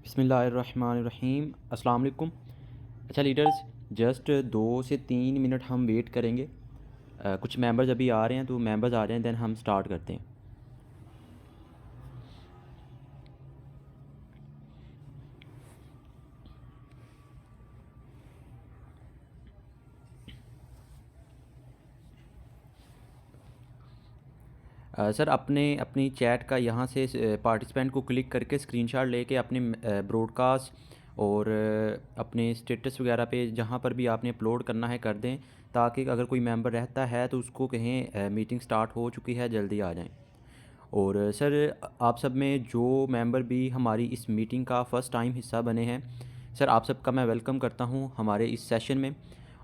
बिस्मिल्लाहिर्रहमानिर्रहीम। अस्सलाम वालेकुम। अच्छा लीडर्स, जस्ट 2 से 3 मिनट हम वेट करेंगे। कुछ मेंबर्स अभी आ रहे हैं, तो मेंबर्स आ जाएं, दैन हम स्टार्ट करते हैं। सर अपनी चैट का यहाँ से पार्टिसिपेंट को क्लिक करके स्क्रीनशॉट लेके अपने ब्रॉडकास्ट और अपने स्टेटस वगैरह पे जहाँ पर भी आपने अपलोड करना है कर दें, ताकि अगर कोई मेंबर रहता है तो उसको कहें मीटिंग स्टार्ट हो चुकी है, जल्दी आ जाएं। और सर आप सब में जो मेंबर भी हमारी इस मीटिंग का फ़र्स्ट टाइम हिस्सा बने हैं, सर आप सबका मैं वेलकम करता हूं हमारे इस सेशन में।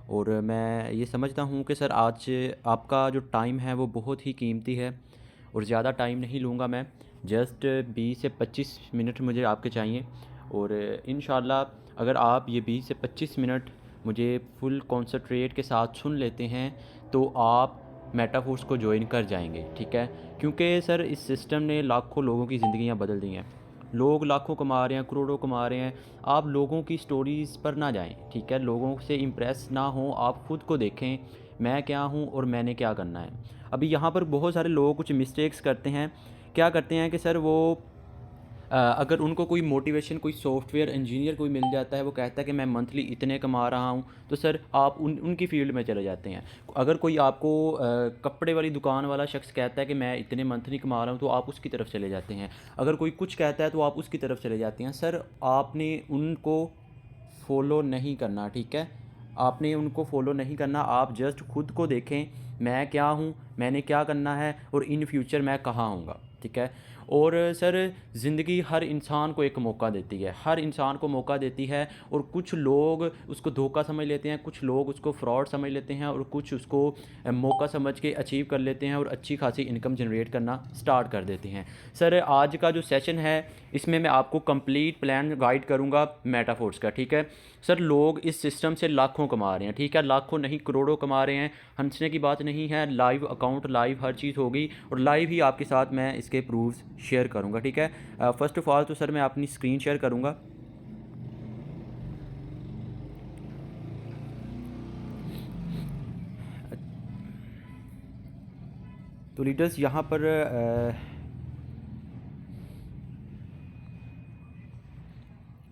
और मैं ये समझता हूं कि सर आज आपका जो टाइम है वो बहुत ही कीमती है, और ज़्यादा टाइम नहीं लूँगा मैं। जस्ट 20 से 25 मिनट मुझे आपके चाहिए। और इंशाल्लाह अगर आप ये 20 से 25 मिनट मुझे फुल कॉन्संट्रेट के साथ सुन लेते हैं तो आप मेटाफोर्स को ज्वाइन कर जाएंगे, ठीक है। क्योंकि सर इस सिस्टम ने लाखों लोगों की ज़िंदगियां बदल दी हैं। लोग लाखों कमा रहे हैं, करोड़ों कमा रहे हैं। आप लोगों की स्टोरीज़ पर ना जाएं, ठीक है। लोगों से इम्प्रेस ना हो, आप ख़ुद को देखें मैं क्या हूँ और मैंने क्या करना है। अभी यहाँ पर बहुत सारे लोग कुछ मिस्टेक्स करते हैं। क्या करते हैं कि सर वो अगर उनको कोई मोटिवेशन, कोई सॉफ्टवेयर इंजीनियर कोई मिल जाता है, वो कहता है कि मैं मंथली इतने कमा रहा हूँ, तो सर आप उनकी फील्ड में चले जाते हैं। अगर कोई आपको कपड़े वाली दुकान वाला शख्स कहता है कि मैं इतने मंथली कमा रहा हूँ, तो आप उसकी तरफ चले जाते हैं। अगर कोई कुछ कहता है तो आप उसकी तरफ चले जाते हैं। सर आपने उनको फॉलो नहीं करना, ठीक है। आपने उनको फॉलो नहीं करना। आप जस्ट खुद को देखें मैं क्या हूँ, मैंने क्या करना है और इन फ्यूचर मैं कहाँ आऊँगा, ठीक है। और सर ज़िंदगी हर इंसान को एक मौका देती है, हर इंसान को मौका देती है। और कुछ लोग उसको धोखा समझ लेते हैं, कुछ लोग उसको फ्रॉड समझ लेते हैं, और कुछ उसको मौका समझ के अचीव कर लेते हैं और अच्छी खासी इनकम जनरेट करना स्टार्ट कर देते हैं। सर आज का जो सेशन है इसमें मैं आपको कंप्लीट प्लान गाइड करूँगा मेटाफोर्स का, ठीक है। सर लोग इस सिस्टम से लाखों कमा रहे हैं, ठीक है। लाखों नहीं करोड़ों कमा रहे हैं। हंसने की बात नहीं है। लाइव अकाउंट, लाइव हर चीज़ होगी, और लाइव ही आपके साथ मैं इसके प्रूफ्स शेयर करूंगा, ठीक है। फ़र्स्ट ऑफ़ ऑल तो सर मैं अपनी स्क्रीन शेयर करूंगा। तो लीडर्स यहाँ पर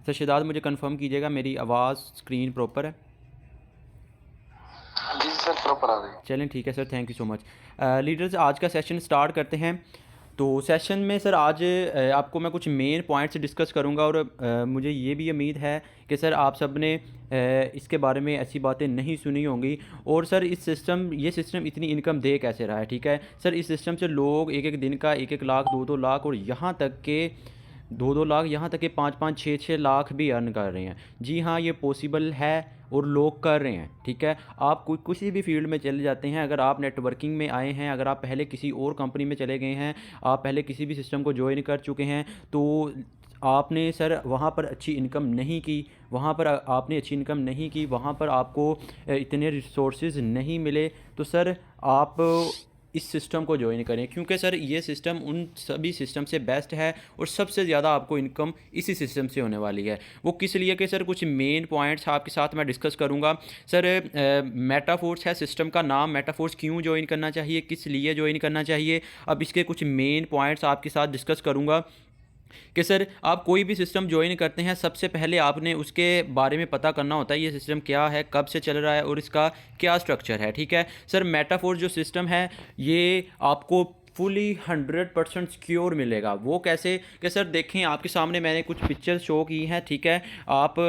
सर शिदात मुझे कंफर्म कीजिएगा मेरी आवाज़ स्क्रीन प्रॉपर है। जी सर, प्रॉपर आ रही है। चलें ठीक है sir, thank you so much. Leaders आज का सेशन स्टार्ट करते हैं। तो सेशन में सर आज आपको मैं कुछ मेन पॉइंट्स डिस्कस करूंगा, और मुझे ये भी उम्मीद है कि सर आप सब ने इसके बारे में ऐसी बातें नहीं सुनी होंगी। और सर ये सिस्टम इतनी इनकम दे कैसे रहा है, ठीक है। सर इस सिस्टम से लोग एक एक दिन का 1-1 लाख, 2-2 लाख, और यहाँ तक के 2-2 लाख, यहाँ तक कि 5-5, 6-6 लाख भी अर्न कर रहे हैं। जी हाँ, ये पॉसिबल है और लोग कर रहे हैं, ठीक है। आप कोई किसी भी फील्ड में चले जाते हैं, अगर आप नेटवर्किंग में आए हैं, अगर आप पहले किसी और कंपनी में चले गए हैं, आप पहले किसी भी सिस्टम को ज्वाइन कर चुके हैं, तो आपने सर वहाँ पर अच्छी इनकम नहीं की, वहाँ पर आपने अच्छी इनकम नहीं की, वहाँ पर आपको इतने रिसोर्सेज नहीं मिले, तो सर आप इस सिस्टम को ज्वाइन करें। क्योंकि सर ये सिस्टम उन सभी सिस्टम से बेस्ट है, और सबसे ज़्यादा आपको इनकम इसी सिस्टम से होने वाली है। वो किस लिए कि सर कुछ मेन पॉइंट्स आपके साथ मैं डिस्कस करूँगा। सर मेटाफोर्स है सिस्टम का नाम। मेटाफोर्स क्यों ज्वाइन करना चाहिए, किस लिए ज्वाइन करना चाहिए, अब इसके कुछ मेन पॉइंट्स आपके साथ डिस्कस करूँगा। कि सर आप कोई भी सिस्टम ज्वाइन करते हैं, सबसे पहले आपने उसके बारे में पता करना होता है, ये सिस्टम क्या है, कब से चल रहा है, और इसका क्या स्ट्रक्चर है, ठीक है। सर मेटाफोर्स जो सिस्टम है ये आपको फुली 100% सिक्योर मिलेगा। वो कैसे कि सर देखें, आपके सामने मैंने कुछ पिक्चर्स शो की हैं, ठीक है। आप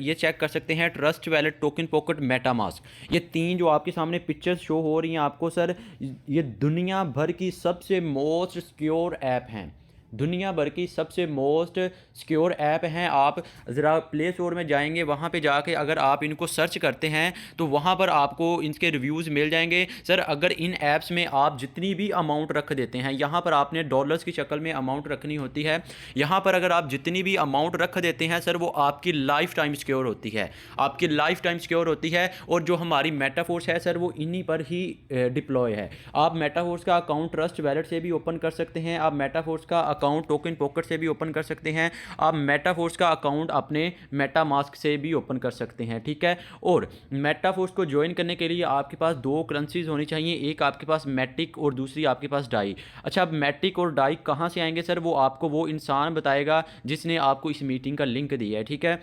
ये चेक कर सकते हैं, trust wallet, token pocket, MetaMask, ये 3 जो आपके सामने पिक्चर्स शो हो रही हैं आपको, सर ये दुनिया भर की सबसे मोस्ट सिक्योर ऐप हैं। दुनिया भर की सबसे मोस्ट सिक्योर ऐप हैं। आप ज़रा प्ले स्टोर में जाएंगे, वहाँ पे जाके अगर आप इनको सर्च करते हैं तो वहाँ पर आपको इनके रिव्यूज़ मिल जाएंगे। सर अगर इन ऐप्स में आप जितनी भी अमाउंट रख देते हैं, यहाँ पर आपने डॉलर्स की शक्ल में अमाउंट रखनी होती है, यहाँ पर अगर आप जितनी भी अमाउंट रख देते हैं सर, वो आपकी लाइफ टाइम सिक्योर होती है, आपकी लाइफ टाइम सिक्योर होती है। और जो हमारी मेटाफोर्स है सर, वो इन्हीं पर ही डिप्लॉय है। आप मेटाफोर्स का अकाउंट ट्रस्ट वैलेट से भी ओपन कर सकते हैं, आप मेटाफोर्स का अकाउंट टोकन पॉकेट से भी ओपन कर सकते हैं, आप मेटाफोर्स का अकाउंट अपने मेटामास्क से भी ओपन कर सकते हैं, ठीक है। और मेटाफोर्स को ज्वाइन करने के लिए आपके पास दो करेंसीज होनी चाहिए, एक आपके पास मैटिक और दूसरी आपके पास डाई। अच्छा, अब मैटिक और डाई कहाँ से आएंगे सर, वो आपको वो इंसान बताएगा जिसने आपको इस मीटिंग का लिंक दिया है, ठीक है।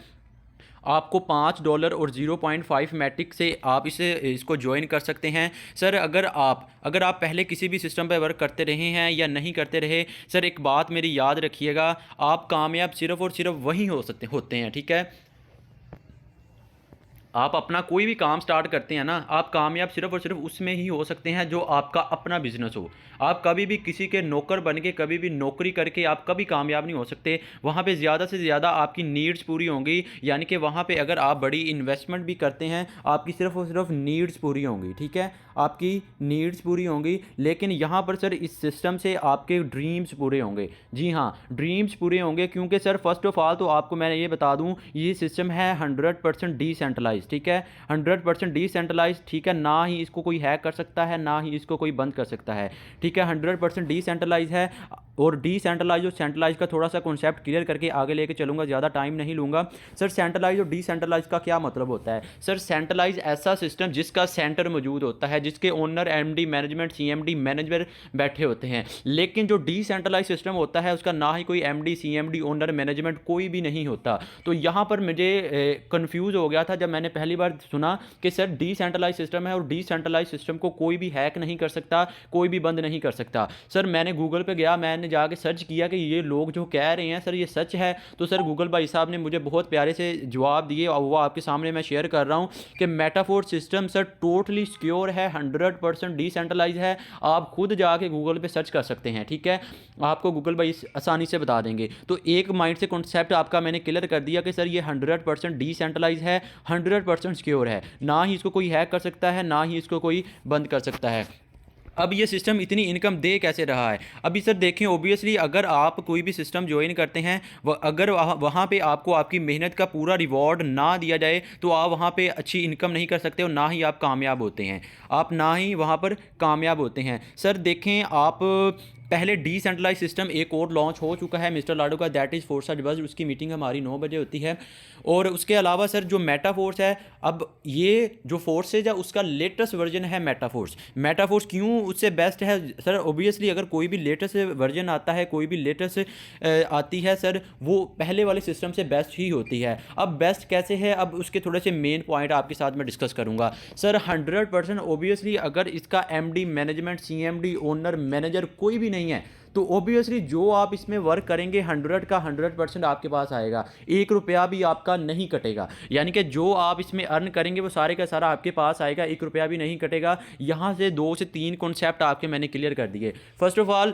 आपको $5 और 0.5 मैटिक से आप इसको ज्वाइन कर सकते हैं सर। अगर आप पहले किसी भी सिस्टम पर वर्क करते रहे हैं या नहीं करते रहे सर, एक बात मेरी याद रखिएगा, आप कामयाब सिर्फ और सिर्फ वहीं होते हैं, ठीक है। आप अपना कोई भी काम स्टार्ट करते हैं ना, आप कामयाब सिर्फ और सिर्फ उसमें ही हो सकते हैं जो आपका अपना बिजनेस हो। आप कभी भी किसी के नौकर बन के, कभी भी नौकरी करके आप कभी कामयाब नहीं हो सकते। वहाँ पे ज़्यादा से ज़्यादा आपकी नीड्स पूरी होंगी, यानी कि वहाँ पे अगर आप बड़ी इन्वेस्टमेंट भी करते हैं, आपकी सिर्फ और सिर्फ नीड्स पूरी होंगी, ठीक है, आपकी नीड्स पूरी होंगी। लेकिन यहाँ पर सर इस सिस्टम से आपके ड्रीम्स पूरे होंगे। जी हाँ, ड्रीम्स पूरे होंगे, क्योंकि सर फर्स्ट ऑफ ऑल तो आपको मैं ये बता दूँ, ये सिस्टम है 100% डिसेंट्रलाइज, ठीक है, 100% डिसेंट्रलाइज, ठीक है। ना ही इसको कोई हैक कर सकता है, ना ही इसको कोई बंद कर सकता है, ठीक है। 100% डिसेंट्रलाइज है। और डिसेंट्रलाइज और सेंट्रलाइज का थोड़ा सा कॉन्सेप्ट क्लियर करके आगे लेके चलूंगा, ज़्यादा टाइम नहीं लूँगा। सर सेंट्रलाइज और डिसेंट्रलाइज का क्या मतलब होता है सर? सेंट्रलाइज ऐसा सिस्टम जिसका सेंटर मौजूद होता है, जिसके owner MD management CMD manager बैठे होते हैं। लेकिन जो डिसेंट्रलाइज सिस्टम होता है उसका ना ही कोई एमडी सीएमडी ओनर मैनेजमेंट कोई भी नहीं होता। तो यहाँ पर मुझे कन्फ्यूज़ हो गया था जब मैंने पहली बार सुना कि सर डिसेंट्रलाइज सिस्टम है और डिसेंट्रलाइज सिस्टम को कोई भी हैक नहीं कर सकता, कोई भी बंद नहीं कर सकता। सर मैंने गूगल पे गया, मैंने जाके सर्च किया कि ये लोग जो कह रहे हैं सर ये सच है। तो सर गूगल भाई साहब ने मुझे बहुत प्यारे से जवाब दिए और वो आपके सामने मैं शेयर कर रहा हूँ कि metaphor system sir totally secure है, 100% डिसेंट्रलाइज है। आप खुद जाके गूगल पे सर्च कर सकते हैं, ठीक है, आपको गूगल भाई आसानी से बता देंगे। तो एक माइंड से कॉन्सेप्ट आपका मैंने क्लियर कर दिया कि सर ये 100% डिसेंट्रलाइज है, 100% सिक्योर है, ना ही इसको कोई हैक कर सकता है, ना ही इसको कोई बंद कर सकता है। अब ये सिस्टम इतनी इनकम दे कैसे रहा है? अभी सर देखें, ओबियसली अगर आप कोई भी सिस्टम ज्वाइन करते हैं, अगर वहाँ पे आपको आपकी मेहनत का पूरा रिवॉर्ड ना दिया जाए तो आप वहाँ पे अच्छी इनकम नहीं कर सकते और ना ही आप कामयाब होते हैं, आप ना ही वहाँ पर कामयाब होते हैं। सर देखें, आप पहले डिसेंट्रलाइज सिस्टम एक और लॉन्च हो चुका है मिस्टर लाडो का, दैट इज़ फोर्सा बज़, उसकी मीटिंग हमारी 9 बजे होती है। और उसके अलावा सर जो मेटाफोर्स है, अब ये जो फोर्सेज है उसका लेटेस्ट वर्जन है मेटाफोर्स। मेटाफोर्स क्यों उससे बेस्ट है सर? ओबियसली अगर कोई भी लेटेस्ट वर्जन आता है, कोई भी लेटेस्ट आती है सर, वो पहले वाले सिस्टम से बेस्ट ही होती है। अब बेस्ट कैसे है, अब उसके थोड़े से मेन पॉइंट आपके साथ मैं डिस्कस करूँगा। सर 100% ओबियसली अगर इसका MD management CMD owner manager कोई भी नहीं है तो ओबियसली जो आप इसमें वर्क करेंगे 100 का 100% आपके पास आएगा, 1 रुपया भी आपका नहीं कटेगा। यानी कि जो आप इसमें अर्न करेंगे वो सारे का सारा आपके पास आएगा, 1 रुपया भी नहीं कटेगा। यहाँ से 2 से 3 कॉन्सेप्ट आपके मैंने क्लियर कर दिए। फर्स्ट ऑफ ऑल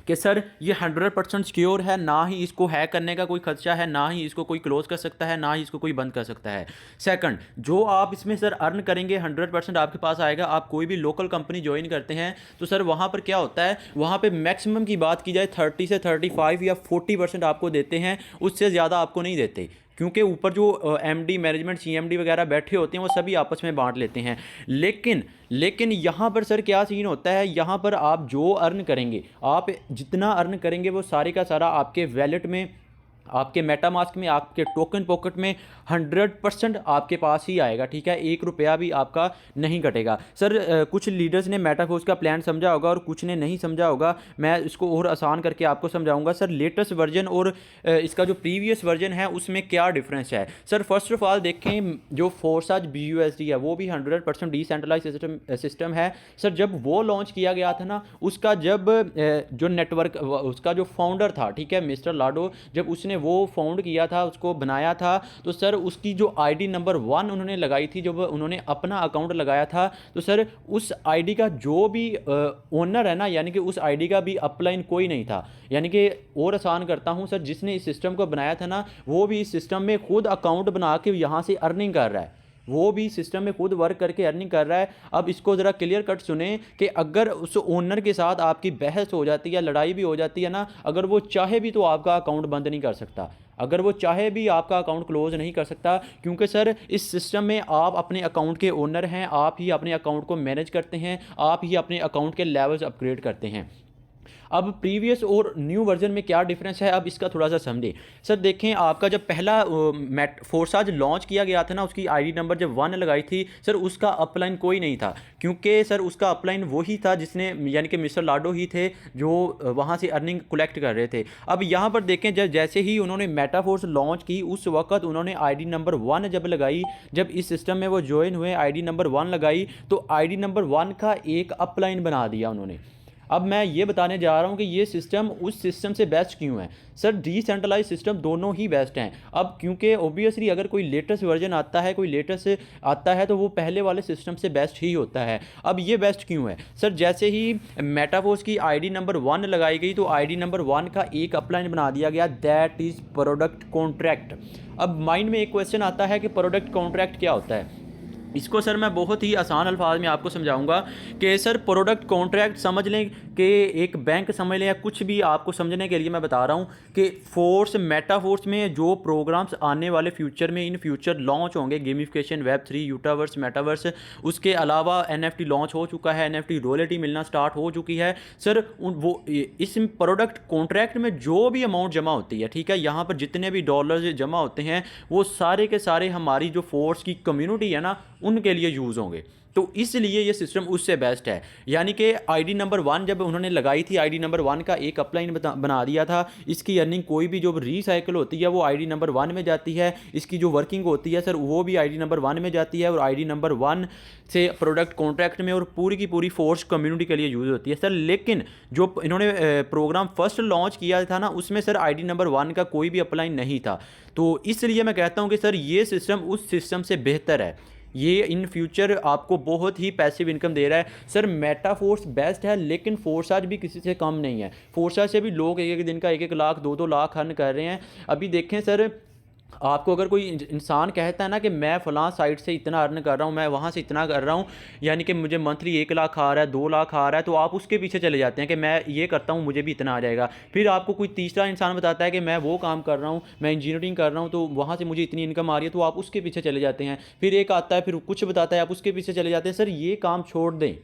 कि सर ये 100% सिक्योर है, ना ही इसको हैक करने का कोई खर्चा है, ना ही इसको कोई क्लोज कर सकता है, ना ही इसको कोई बंद कर सकता है। सेकंड, जो आप इसमें सर अर्न करेंगे 100% आपके पास आएगा। आप कोई भी लोकल कंपनी ज्वाइन करते हैं तो सर वहाँ पर क्या होता है, वहाँ पे मैक्सिमम की बात की जाए 30 से 35 या 40% आपको देते हैं, उससे ज़्यादा आपको नहीं देते, क्योंकि ऊपर जो एमडी मैनेजमेंट सीएमडी वगैरह बैठे होते हैं वो सभी आपस में बांट लेते हैं। लेकिन यहाँ पर सर क्या सीन होता है, यहाँ पर आप जो अर्न करेंगे, आप जितना अर्न करेंगे वो सारे का सारा आपके वैलेट में, आपके मेटामास्क में, आपके टोकन पॉकेट में 100% आपके पास ही आएगा, ठीक है, 1 रुपया भी आपका नहीं कटेगा। सर कुछ लीडर्स ने मेटाफोर्स का प्लान समझा होगा और कुछ ने नहीं समझा होगा, मैं इसको और आसान करके आपको समझाऊंगा। सर लेटेस्ट वर्जन और इसका जो प्रीवियस वर्जन है उसमें क्या डिफरेंस है? सर फर्स्ट ऑफ ऑल देखें, जो फोर्सा BUSD है वो भी 100% डिसेंट्रलाइज सिस्टम है। सर जब वो लॉन्च किया गया था ना, उसका जब जो नेटवर्क, उसका जो फाउंडर था, ठीक है, मिस्टर लाडो, जब उसने वो फाउंड किया था, उसको बनाया था, तो सर उसकी जो आईडी नंबर 1 उन्होंने लगाई थी, जब उन्होंने अपना अकाउंट लगाया था, तो सर उस आईडी का जो भी ओनर है ना, यानी कि उस आईडी का भी अपलाइन कोई नहीं था। यानी कि और आसान करता हूं सर, जिसने इस सिस्टम को बनाया था ना, वो भी इस सिस्टम में खुद अकाउंट बना के यहाँ से अर्निंग कर रहा है, वो भी सिस्टम में खुद वर्क करके अर्निंग कर रहा है। अब इसको ज़रा क्लियर कट सुने कि अगर उस ओनर के साथ आपकी बहस हो जाती है, लड़ाई भी हो जाती है ना, अगर वो चाहे भी तो आपका अकाउंट बंद नहीं कर सकता, अगर वो चाहे भी आपका अकाउंट क्लोज नहीं कर सकता, क्योंकि सर इस सिस्टम में आप अपने अकाउंट के ओनर हैं, आप ही अपने अकाउंट को मैनेज करते हैं, आप ही अपने अकाउंट के लेवल्स अपग्रेड करते हैं। अब प्रीवियस और न्यू वर्जन में क्या डिफरेंस है, अब इसका थोड़ा सा समझें। सर देखें, आपका जब पहला फोर्साज लॉन्च किया गया था ना, उसकी आईडी नंबर जब 1 लगाई थी सर, उसका अपलाइन कोई नहीं था, क्योंकि सर उसका अपलाइन वही था जिसने, यानी कि मिस्टर लाडो ही थे जो वहाँ से अर्निंग कलेक्ट कर रहे थे। अब यहाँ पर देखें, जब जैसे ही उन्होंने मेटाफोर्स लॉन्च की उस वक्त उन्होंने आईडी नंबर 1 जब लगाई, जब इस सिस्टम में वो ज्वाइन हुए, आईडी नंबर 1 लगाई, तो आईडी नंबर 1 का एक अपलाइन बना दिया उन्होंने। अब मैं ये बताने जा रहा हूँ कि ये सिस्टम उस सिस्टम से बेस्ट क्यों है। सर डिसेंट्रलाइज सिस्टम दोनों ही बेस्ट हैं। अब क्योंकि ओबियसली अगर कोई लेटेस्ट वर्जन आता है, कोई लेटेस्ट आता है, तो वो पहले वाले सिस्टम से बेस्ट ही होता है। अब ये बेस्ट क्यों है सर, जैसे ही मेटाफोर्स की आईडी नंबर 1 लगाई गई तो आईडी नंबर 1 का एक अपलाइन बना दिया गया, दैट इज़ प्रोडक्ट कॉन्ट्रैक्ट। अब माइंड में एक क्वेश्चन आता है कि प्रोडक्ट कॉन्ट्रैक्ट क्या होता है। इसको सर मैं बहुत ही आसान अल्फाज में आपको समझाऊंगा कि सर प्रोडक्ट कॉन्ट्रैक्ट समझ लें कि एक बैंक समझ लें, या कुछ भी आपको समझने के लिए मैं बता रहा हूं कि फोर्स मेटाफोर्स में जो प्रोग्राम्स आने वाले फ्यूचर में, इन फ्यूचर लॉन्च होंगे, गेमिफिकेशन, वेब3, यूटावर्स, मेटावर्स, उसके अलावा NFT लॉन्च हो चुका है, NFT रॉयल्टी मिलना स्टार्ट हो चुकी है सर। वो इस प्रोडक्ट कॉन्ट्रैक्ट में जो भी अमाउंट जमा होती है, ठीक है, यहाँ पर जितने भी डॉलर्स जमा होते हैं वो सारे के सारे हमारी जो फोर्स की कम्युनिटी है ना, उनके लिए यूज़ होंगे। तो इसलिए ये सिस्टम उससे बेस्ट है। यानी कि आईडी नंबर 1 जब उन्होंने लगाई थी, आईडी नंबर 1 का एक अपलाइन बना दिया था। इसकी अर्निंग कोई भी जो रीसाइकिल होती है वो आईडी नंबर 1 में जाती है, इसकी जो वर्किंग होती है सर वो भी आईडी नंबर 1 में जाती है, और आईडी नंबर 1 से प्रोडक्ट कॉन्ट्रैक्ट में और पूरी की पूरी फोर्स कम्युनिटी के लिए यूज़ होती है सर। लेकिन जो इन्होंने प्रोग्राम फर्स्ट लॉन्च किया था ना, उसमें सर आईडी नंबर 1 का कोई भी अपलाइन नहीं था। तो इसलिए मैं कहता हूँ कि सर ये सिस्टम उस सिस्टम से बेहतर है। ये इन फ्यूचर आपको बहुत ही पैसिव इनकम दे रहा है सर। मेटाफोर्स बेस्ट है, लेकिन फोर्साज भी किसी से कम नहीं है। फोर्साज से भी लोग एक एक दिन का 1-1 लाख 2-2 लाख अर्न कर रहे हैं। अभी देखें सर, आपको अगर कोई इंसान कहता है ना कि मैं फ़लाँ साइट से इतना अर्न कर रहा हूँ, मैं वहाँ से इतना कर रहा हूँ, यानी कि मुझे मंथली 1 लाख आ रहा है, 2 लाख आ रहा है, तो आप उसके पीछे चले जाते हैं कि मैं ये करता हूँ मुझे भी इतना आ जाएगा। फिर आपको कोई तीसरा इंसान बताता है कि मैं वो काम कर रहा हूँ, मैं इंजीनियरिंग कर रहा हूँ, तो वहाँ से मुझे इतनी इनकम आ रही है, तो आप उसके पीछे चले जाते हैं। फिर एक आता है, फिर कुछ बताता है, आप उसके पीछे चले जाते हैं। सर ये काम छोड़ दें,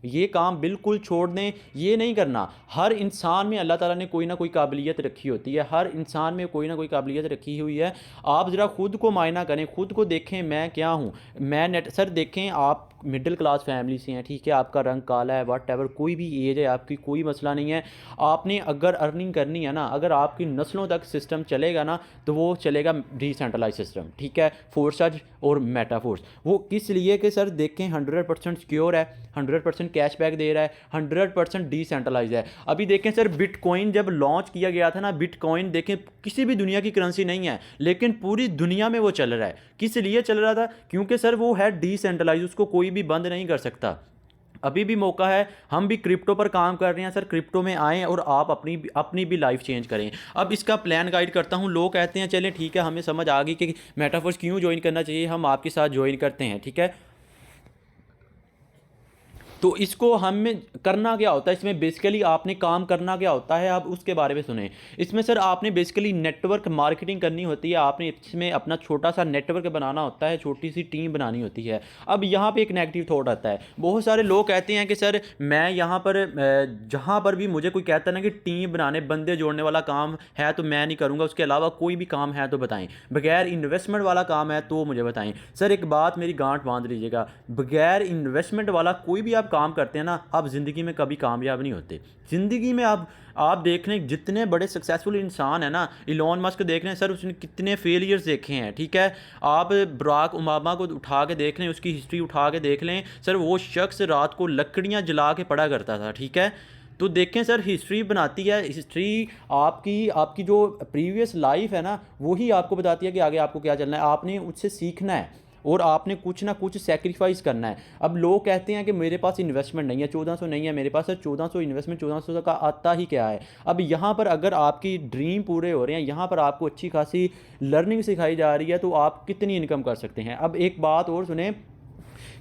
ये काम बिल्कुल छोड़ दें, ये नहीं करना। हर इंसान में अल्लाह ताला ने कोई ना कोई काबिलियत रखी होती है, हर इंसान में कोई ना कोई काबिलियत रखी हुई है। आप ज़रा खुद को मायना करें, खुद को देखें मैं क्या हूँ। मैं नेट सर देखें, आप मिडिल क्लास फैमिली से हैं, ठीक है, आपका रंग काला है, वट एवर, कोई भी एज है आपकी, कोई मसला नहीं है। आपने अगर अर्निंग करनी है ना, अगर आपकी नस्लों तक सिस्टम चलेगा ना, तो वो चलेगा डिसेंट्रलाइज सिस्टम, ठीक है, फोर्सज और मेटाफोर्स। वो किस लिए कि सर देखें 100% सिक्योर है, 100% कैशबैक दे रहा है, 100% डिसेंट्रलाइज है। अभी देखें सर, बिटकॉइन जब लॉन्च किया गया था ना, बिटकॉइन देखें किसी भी दुनिया की करेंसी नहीं है, लेकिन पूरी दुनिया में वो चल रहा है। किस लिए चल रहा था? क्योंकि सर वो है डिसेंट्रलाइज, उसको कोई भी बंद नहीं कर सकता। अभी भी मौका है, हम भी क्रिप्टो पर काम कर रहे हैं सर, क्रिप्टो में आएँ और आप अपनी भी लाइफ चेंज करें। अब इसका प्लान गाइड करता हूँ। लोग कहते हैं चलें ठीक है, हमें समझ आ गई कि मेटाफोर्स क्यों ज्वाइन करना चाहिए, हम आपके साथ ज्वाइन करते हैं, ठीक है। तो इसको हमें करना क्या होता है, इसमें बेसिकली आपने काम करना क्या होता है, आप उसके बारे में सुने। इसमें सर आपने बेसिकली नेटवर्क मार्केटिंग करनी होती है, आपने इसमें अपना छोटा सा नेटवर्क बनाना होता है, छोटी सी टीम बनानी होती है। अब यहाँ पे एक नेगेटिव थॉट आता है, बहुत सारे लोग कहते हैं कि सर मैं यहाँ पर जहाँ पर भी मुझे कोई कहता है ना कि टीम बनाने, बंदे जोड़ने वाला काम है तो मैं नहीं करूँगा, उसके अलावा कोई भी काम है तो बताएं, बगैर इन्वेस्टमेंट वाला काम है तो मुझे बताएं। सर एक बात मेरी गांठ बांध लीजिएगा, बगैर इन्वेस्टमेंट वाला कोई भी आप काम करते हैं ना, आप ज़िंदगी में कभी कामयाब नहीं होते। ज़िंदगी में आप देख लें, जितने बड़े सक्सेसफुल इंसान है ना, इलॉन मस्क देख लें सर, उसने कितने फेलियर्स देखे हैं, ठीक है। आप बराक ओबामा को उठा के देख लें, उसकी हिस्ट्री उठा के देख लें सर, वो शख्स रात को लकड़ियाँ जला के पढ़ा करता था, ठीक है। तो देखें सर, हिस्ट्री बनाती है, हिस्ट्री आपकी जो प्रीवियस लाइफ है ना, वही आपको बताती है कि आगे आपको क्या चलना है। आपने उससे सीखना है और आपने कुछ ना कुछ सेक्रीफाइस करना है। अब लोग कहते हैं कि मेरे पास इन्वेस्टमेंट नहीं है, 1400 नहीं है मेरे पास। सर 1400 इन्वेस्टमेंट, 1400 का आता ही क्या है। अब यहाँ पर अगर आपकी ड्रीम पूरे हो रहे हैं, यहाँ पर आपको अच्छी खासी लर्निंग सिखाई जा रही है, तो आप कितनी इनकम कर सकते हैं। अब एक बात और सुने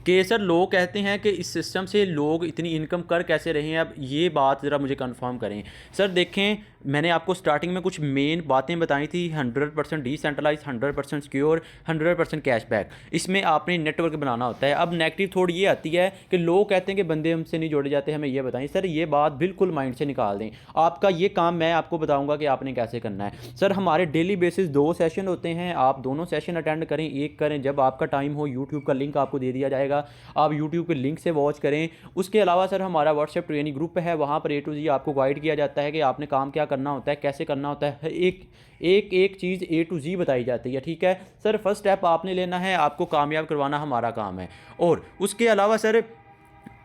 कि सर लोग कहते हैं कि इस सिस्टम से लोग इतनी इनकम कर कैसे रहे हैं। अब ये बात ज़रा मुझे कंफर्म करें। सर देखें, मैंने आपको स्टार्टिंग में कुछ मेन बातें बताई थी, 100% डिसेंट्रलाइज, 100% सिक्योर, 100% कैशबैक। इसमें आपने नेटवर्क बनाना होता है। अब नेगेटिव थोड़ी ये आती है कि लोग कहते हैं कि बंदे हमसे नहीं जोड़े जाते, हमें ये बताएं। सर ये बात बिल्कुल माइंड से निकाल दें। आपका ये काम मैं आपको बताऊंगा कि आपने कैसे करना है। सर हमारे डेली बेसिस 2 सेशन होते हैं, आप दोनों सेशन अटेंड करें, एक करें जब आपका टाइम हो। यूट्यूब का लिंक आपको दे दिया जाएगा, आप यूट्यूब के लिंक से वॉच करें। उसके अलावा सर हमारा व्हाट्सएप ट्रेनिंग ग्रुप है, वहाँ पर A to Z आपको गाइड किया जाता है कि आपने काम क्या करना होता है, कैसे करना होता है। एक चीज़ A to Z बताई जाती है, ठीक है सर। फर्स्ट स्टेप आपने लेना है, आपको कामयाब करवाना हमारा काम है। और उसके अलावा सर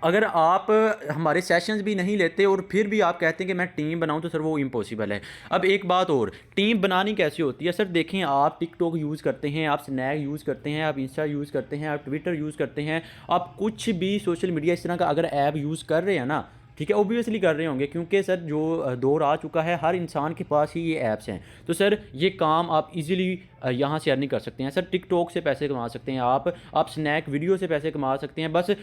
अगर आप हमारे सेशंस भी नहीं लेते और फिर भी आप कहते हैं कि मैं टीम बनाऊं, तो सर वो इम्पॉसिबल है। अब एक बात और, टीम बनानी कैसे होती है सर? देखें, आप टिकटॉक यूज़ करते हैं, आप स्नैक यूज़ करते हैं, आप इंस्टा यूज़ करते हैं, आप ट्विटर यूज़ करते हैं, आप कुछ भी सोशल मीडिया इस तरह का अगर ऐप यूज़ कर रहे हैं ना, ठीक है, ओबियसली कर रहे होंगे, क्योंकि सर जो दौर आ चुका है हर इंसान के पास ही ये ऐप्स हैं। तो सर ये काम आप इजीली यहाँ से अर्निंग कर सकते हैं। सर टिकटॉक से पैसे कमा सकते हैं आप स्नैक वीडियो से पैसे कमा सकते हैं। बस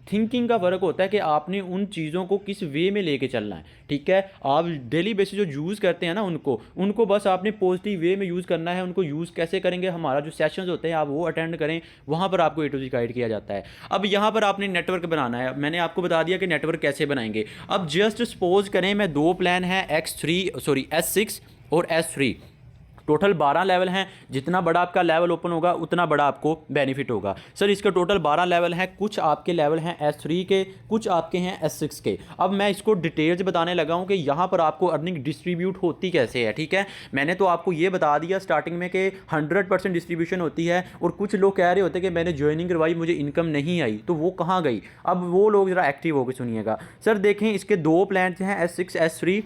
थिंकिंग का फ़र्क होता है कि आपने उन चीज़ों को किस वे में लेके चलना है, ठीक है। आप डेली बेसिस जो यूज़ करते हैं ना, उनको बस आपने पॉजिटिव वे में यूज़ करना है। उनको यूज़ कैसे करेंगे, हमारा जो सेशंस होते हैं आप वो अटेंड करें, वहाँ पर आपको A to Z गाइड किया जाता है। अब यहाँ पर आपने नेटवर्क बनाना है, मैंने आपको बता दिया कि नेटवर्क कैसे बनाएंगे। अब जस्ट सपोज करें मैं 2 प्लान है S6 और S3, टोटल 12 लेवल हैं। जितना बड़ा आपका लेवल ओपन होगा उतना बड़ा आपको बेनिफिट होगा। सर इसके टोटल 12 लेवल हैं, कुछ आपके लेवल हैं S3 के, कुछ आपके हैं S6 के। अब मैं इसको डिटेल्स बताने लगा हूं कि यहाँ पर आपको अर्निंग डिस्ट्रीब्यूट होती कैसे है, ठीक है। मैंने तो आपको ये बता दिया स्टार्टिंग में कि 100% डिस्ट्रीब्यूशन होती है। और कुछ लोग कह रहे होते हैं कि मैंने ज्वाइनिंग करवाई, मुझे इनकम नहीं आई, तो वो कहाँ गई? अब वो लोग ज़रा एक्टिव होकर सुनिएगा। सर देखें, इसके 2 प्लान हैं, S6 S3,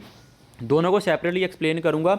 दोनों को सेपरेटली एक्सप्लेन करूंगा।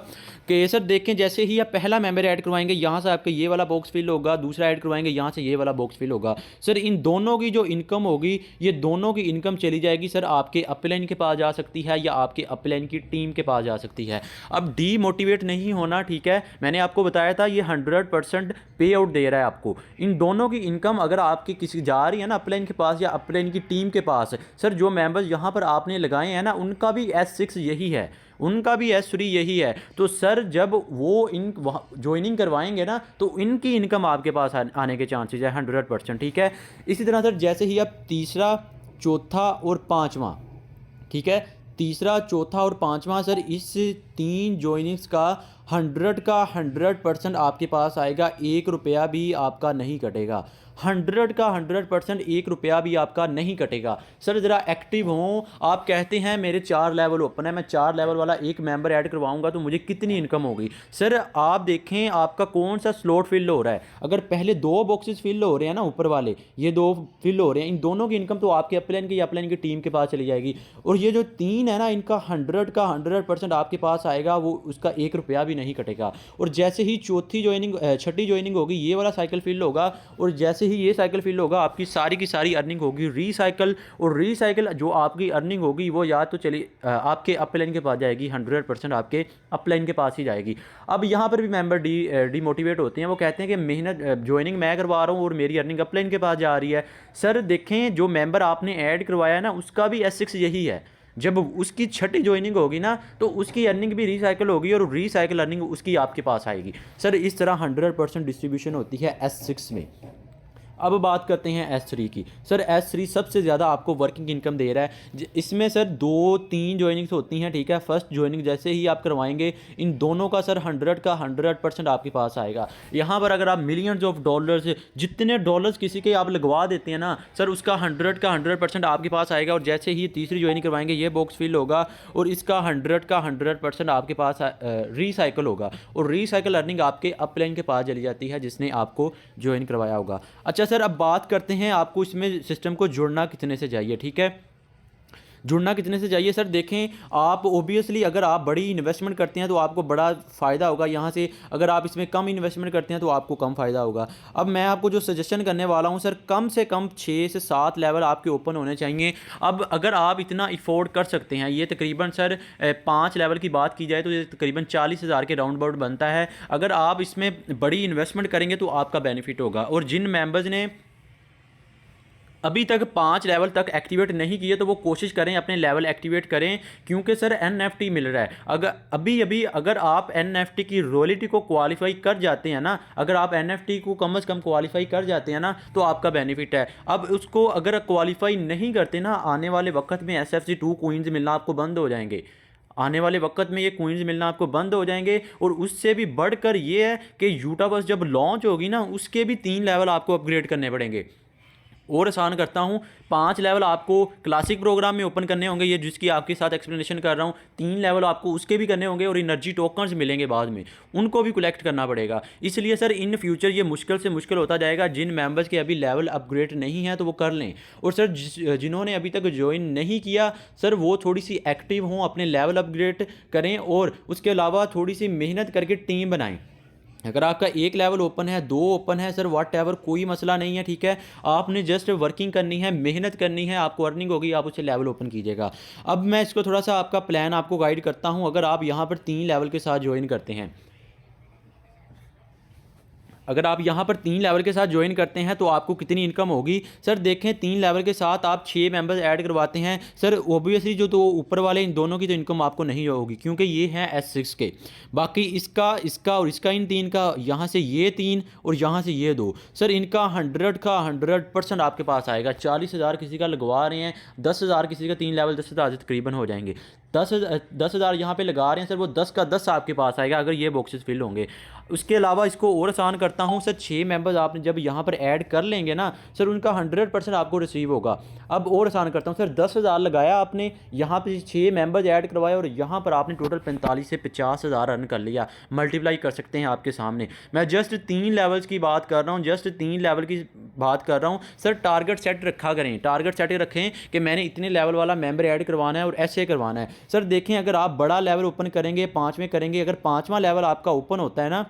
कि सर देखें, जैसे ही आप पहला मेंबर ऐड करवाएंगे, यहाँ से आपका ये वाला बॉक्स फिल होगा, दूसरा ऐड करवाएंगे, यहाँ से ये वाला बॉक्स फिल होगा। सर इन दोनों की जो इनकम होगी, ये दोनों की इनकम चली जाएगी सर आपके अपलाइन के पास जा सकती है, या आपके अपलाइन की टीम के पास जा सकती है। अब डीमोटिवेट नहीं होना, ठीक है। मैंने आपको बताया था ये 100% पे आउट दे रहा है आपको। इन दोनों की इनकम अगर आपकी किसी जा रही है ना अपलाइन के पास या अपलाइन की टीम के पास, सर जो मेंबर्स यहाँ पर आपने लगाए हैं ना, उनका भी S6 यही है, उनका भी S3 यही है। तो सर जब वो इन ज्वाइनिंग करवाएंगे ना, तो इनकी इनकम आपके पास आने के चांसेस है 100%, ठीक है। इसी तरह सर जैसे ही आप तीसरा, चौथा और पाँचवा, ठीक है, तीसरा, चौथा और पाँचवा, सर इस 3 ज्वाइनिंग्स का 100% आपके पास आएगा, 1 रुपया भी आपका नहीं कटेगा। 100% 1 रुपया भी आपका नहीं कटेगा। सर ज़रा एक्टिव हों। आप कहते हैं मेरे 4 लेवल ओपन है, मैं 4 लेवल वाला एक मेंबर ऐड करवाऊंगा तो मुझे कितनी इनकम होगी? सर आप देखें आपका कौन सा स्लॉट फिल हो रहा है। अगर पहले 2 बॉक्सेस फिल हो रहे हैं ना, ऊपर वाले ये 2 फिल हो रहे हैं, इन दोनों की इनकम तो आपके अपलाइन की या अपलाइन की टीम के पास चली जाएगी। और ये जो 3 है ना, इनका 100% आपके पास आएगा, वो उसका 1 रुपया भी नहीं कटेगा। और जैसे ही छठी ज्वाइनिंग होगी, ये वाला साइकिल फिल होगा, और जैसे ही ये साइकिल फिल होगा, आपकी सारी की सारी अर्निंग होगी रीसाइकिल। और रीसाइकिल जो आपकी अर्निंग होगी वो या तो चली आपके अपलाइन के पास जाएगी, 100% आपके अपलाइन के पास ही जाएगी। अब यहाँ पर भी मेंबर डीमोटिवेट होते हैं, वो कहते हैं कि मेहनत ज्वाइनिंग मैं करवा रहा हूँ और मेरी अर्निंग अपलाइन के पास जा रही है। सर देखें, जो मेंबर आपने ऐड करवाया है ना, उसका भी S6 यही है। जब उसकी छठी ज्वाइनिंग होगी ना, तो उसकी अर्निंग भी रीसाइकिल होगी और रीसाइकिल अर्निंग उसकी आपके पास आएगी। सर इस तरह 100% डिस्ट्रीब्यूशन होती है S6 में। अब बात करते हैं S3 की। सर S3 सबसे ज़्यादा आपको वर्किंग इनकम दे रहा है। इसमें सर 2-3 ज्वाइनिंग्स होती हैं, ठीक है। फर्स्ट ज्वाइनिंग जैसे ही आप करवाएंगे, इन दोनों का सर 100% आपके पास आएगा। यहाँ पर अगर आप मिलियंस ऑफ डॉलर्स, जितने डॉलर्स किसी के आप लगवा देते हैं ना, सर उसका 100% आपके पास आएगा। और जैसे ही तीसरी ज्वाइनिंग करवाएंगे, ये बॉक्स फिल होगा और इसका 100% आपके पास रीसाइकिल होगा। और रीसाइकिल अर्निंग आपके अपलाइन के पास चली जाती है, जिसने आपको ज्वाइन करवाया होगा। अच्छा सर, अब बात करते हैं आपको इसमें सिस्टम को जुड़ना कितने से चाहिए, ठीक है। जुड़ना कितने से चाहिए? सर देखें, आप ओबियसली अगर आप बड़ी इन्वेस्टमेंट करते हैं तो आपको बड़ा फ़ायदा होगा यहाँ से। अगर आप इसमें कम इन्वेस्टमेंट करते हैं तो आपको कम फ़ायदा होगा। अब मैं आपको जो सजेशन करने वाला हूँ सर, कम से कम 6 से 7 लेवल आपके ओपन होने चाहिए। अब अगर आप इतना अफोर्ड कर सकते हैं, ये तकरीबन सर 5 लेवल की बात की जाए तो ये तकरीबन 40,000 के राउंड अबाउट बनता है। अगर आप इसमें बड़ी इन्वेस्टमेंट करेंगे तो आपका बेनिफिट होगा। और जिन मेंबर्स ने अभी तक 5 लेवल तक एक्टिवेट नहीं किए तो वो कोशिश करें अपने लेवल एक्टिवेट करें, क्योंकि सर एनएफटी मिल रहा है। अगर अभी अभी अगर आप एनएफटी की रॉयल्टी को क्वालिफाई कर जाते हैं ना, अगर आप एनएफटी को कम से कम क्वालिफाई कर जाते हैं ना, तो आपका बेनिफिट है। अब उसको अगर क्वालिफाई नहीं करते ना, आने वाले वक्त में SFC2 कोइंस मिलना आपको बंद हो जाएंगे। आने वाले वक्त में ये कोइंस मिलना आपको बंद हो जाएंगे। और उससे भी बढ़कर ये है कि यूटावर्स जब लॉन्च होगी ना, उसके भी 3 लेवल आपको अपग्रेड करने पड़ेंगे। और आसान करता हूँ, 5 लेवल आपको क्लासिक प्रोग्राम में ओपन करने होंगे, ये जिसकी आपके साथ एक्सप्लेनेशन कर रहा हूँ। 3 लेवल आपको उसके भी करने होंगे, और एनर्जी टोकन्स मिलेंगे बाद में, उनको भी कलेक्ट करना पड़ेगा। इसलिए सर इन फ्यूचर ये मुश्किल से मुश्किल होता जाएगा। जिन मेंबर्स के अभी लेवल अपग्रेड नहीं है तो वो कर लें। और सर जिन्होंने अभी तक ज्वाइन नहीं किया, सर वो थोड़ी सी एक्टिव हों, अपने लेवल अपग्रेड करें, और उसके अलावा थोड़ी सी मेहनत करके टीम बनाएं। अगर आपका 1 लेवल ओपन है, 2 ओपन है, सर वाट एवर कोई मसला नहीं है, ठीक है। आपने जस्ट वर्किंग करनी है, मेहनत करनी है, आपको अर्निंग होगी, आप उसे लेवल ओपन कीजिएगा। अब मैं इसको थोड़ा सा आपका प्लान आपको गाइड करता हूँ। अगर आप यहाँ पर 3 लेवल के साथ ज्वाइन करते हैं, अगर आप यहाँ पर 3 लेवल के साथ ज्वाइन करते हैं तो आपको कितनी इनकम होगी। सर देखें, 3 लेवल के साथ आप 6 मेंबर्स ऐड करवाते हैं, सर ओबियसली जो तो ऊपर वाले इन दोनों की तो इनकम आपको नहीं होगी, क्योंकि ये हैं S6 के। बाकी इसका इसका और इसका, इन 3 का, यहाँ से ये 3 और यहाँ से ये 2, सर इनका 100 का 100% आपके पास आएगा। 40,000 किसी का लगवा रहे हैं, 10,000 किसी का, 3 लेवल 10,000 से तकरीबन हो जाएंगे। 10,000 यहाँ पे लगा रहे हैं सर, वो 10 का 10 आपके पास आएगा अगर ये बॉक्सेस फिल होंगे। उसके अलावा इसको और आसान करता हूँ सर, 6 मेंबर्स आपने जब यहाँ पर ऐड कर लेंगे ना, सर उनका 100% आपको रिसीव होगा। अब और आसान करता हूँ सर, 10,000 लगाया आपने, यहाँ पे 6 मेंबर्स ऐड करवाए, और यहाँ पर आपने टोटल 45 से 50,000 अर्न कर लिया। मल्टीप्लाई कर सकते हैं आपके सामने। मैं जस्ट 3 लेवल्स की बात कर रहा हूँ, जस्ट 3 लेवल की बात कर रहा हूँ। सर टारगेट सेट रखा करें, टारगेट सेट रखें कि मैंने इतने लेवल वाला मेंबर ऐड करवाना है और ऐसे करवाना है। सर देखें, अगर आप बड़ा लेवल ओपन करेंगे, 5वें करेंगे, अगर 5वां लेवल आपका ओपन होता है ना,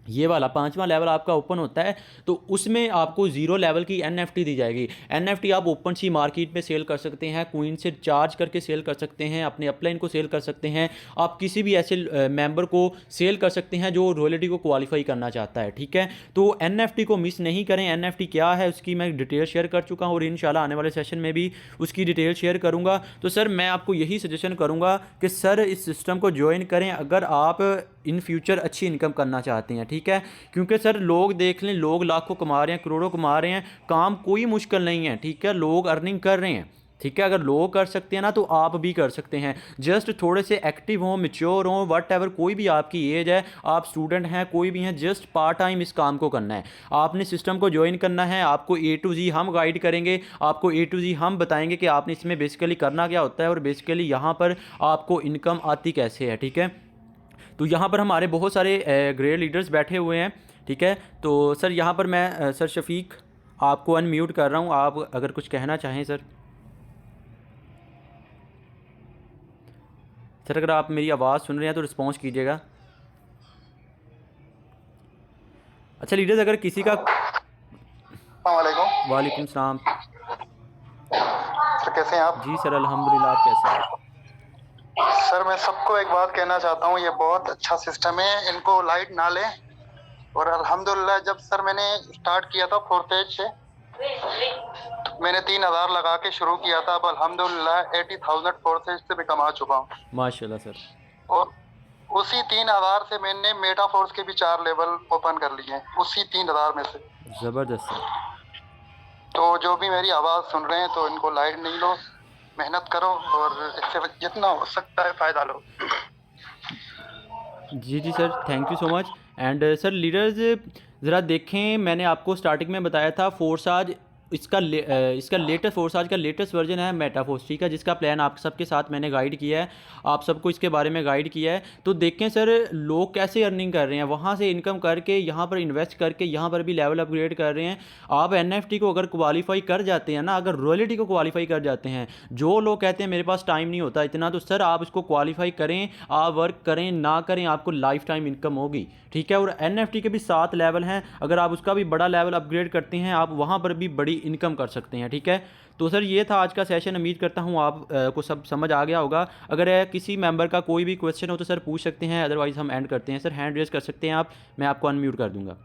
ये वाला 5वां लेवल आपका ओपन होता है, तो उसमें आपको 0 लेवल की NFT दी जाएगी। NFT आप ओपन सी मार्केट में सेल कर सकते हैं, क्वीन से चार्ज करके सेल कर सकते हैं, अपने अपलाइन को सेल कर सकते हैं, आप किसी भी ऐसे मेंबर को सेल कर सकते हैं जो रॉयल्टी को क्वालिफाई करना चाहता है, ठीक है। तो NFT को मिस नहीं करें। NFT क्या है उसकी मैं डिटेल शेयर कर चुका हूँ, और इंशाल्लाह आने वाले सेशन में भी उसकी डिटेल शेयर करूँगा। तो सर मैं आपको यही सजेशन करूँगा कि सर इस सिस्टम को ज्वाइन करें अगर आप इन फ्यूचर अच्छी इनकम करना चाहते हैं, ठीक है। क्योंकि सर लोग देख लें, लोग लाखों कमा रहे हैं, करोड़ों कमा रहे हैं, काम कोई मुश्किल नहीं है, ठीक है। लोग अर्निंग कर रहे हैं, ठीक है। अगर लोग कर सकते हैं ना, तो आप भी कर सकते हैं। जस्ट थोड़े से एक्टिव हों, मैच्योर हों, वट एवर कोई भी आपकी एज है, आप स्टूडेंट हैं, कोई भी हैं, जस्ट पार्ट टाइम इस काम को करना है। आपने सिस्टम को ज्वाइन करना है, आपको A to Z हम गाइड करेंगे, आपको A to Z हम बताएंगे कि आपने इसमें बेसिकली करना क्या होता है, और बेसिकली यहाँ पर आपको इनकम आती कैसे है, ठीक है। तो यहाँ पर हमारे बहुत सारे ग्रे लीडर्स बैठे हुए हैं, ठीक है। तो सर यहाँ पर मैं सर शफीक आपको अनम्यूट कर रहा हूँ, आप अगर कुछ कहना चाहें सर। सर अगर आप मेरी आवाज़ सुन रहे हैं तो रिस्पॉन्स कीजिएगा। अच्छा लीडर्स, अगर किसी का, वालेकुम सलाम। सर कैसे हैं आप? जी सर अल्हम्दुलिल्लाह, आप कैसे हैं? सर मैं सबको एक बात कहना चाहता हूँ, ये बहुत अच्छा सिस्टम है, इनको लाइट ना लें। और अल्हम्दुलिल्लाह जब सर मैंने स्टार्ट किया था 4th पेज से, तो मैंने 3,000 लगा के शुरू किया था। अब अल्हम्दुलिल्लाह 80,000 4th पेज से मैं कमा चुका हूँ माशाल्लाह सर। और उसी 3,000 से मैंने मेटाफोर्स के भी 4 लेवल ओपन कर लिए हैं, उसी 3,000 में से। ज़बरदस्त सर। तो जो भी मेरी आवाज़ सुन रहे हैं, तो इनको लाइट नहीं लो, मेहनत करो और इससे जितना हो सकता है फ़ायदा लो। जी जी sir, thank you so much. And sir leaders, ज़रा देखें, मैंने आपको स्टार्टिंग में बताया था फोर्साज, इसका लेटेस्ट फोर्साज का लेटेस्ट वर्जन है मेटाफोर्स, ठीक है, जिसका प्लान आप सबके साथ मैंने गाइड किया है, आप सबको इसके बारे में गाइड किया है। तो देखें सर लोग कैसे अर्निंग कर रहे हैं, वहाँ से इनकम करके यहाँ पर इन्वेस्ट करके यहाँ पर भी लेवल अपग्रेड कर रहे हैं। आप NFT को अगर क्वालिफाई कर जाते हैं ना, अगर रॉयल्टी को क्वालिफाई कर जाते हैं, जो लोग कहते हैं मेरे पास टाइम नहीं होता इतना, तो सर आप इसको क्वालिफाई करें, आप वर्क करें ना करें, आपको लाइफ टाइम इनकम होगी, ठीक है। और NFT के भी 7 लेवल हैं, अगर आप उसका भी बड़ा लेवल अपग्रेड करते हैं, आप वहाँ पर भी बड़ी इनकम कर सकते हैं, ठीक है। तो सर ये था आज का सेशन, उम्मीद करता हूँ आप को सब समझ आ गया होगा। अगर किसी मेंबर का कोई भी क्वेश्चन हो तो सर पूछ सकते हैं, अदरवाइज़ हम एंड करते हैं। सर हैंड रेज कर सकते हैं आप, मैं आपको अनम्यूट कर दूंगा।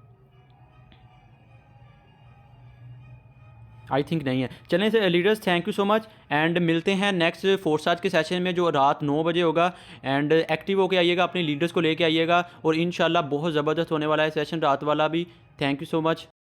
आई थिंक नहीं है। चलें से leaders, thank you so much and मिलते हैं नेक्स्ट फोर्साज के सेशन में जो रात 9 बजे होगा। एंड एक्टिव होके आइएगा, अपने लीडर्स को लेके आइएगा और इंशाल्लाह बहुत ज़बरदस्त होने वाला है सेशन रात वाला भी। Thank you so much.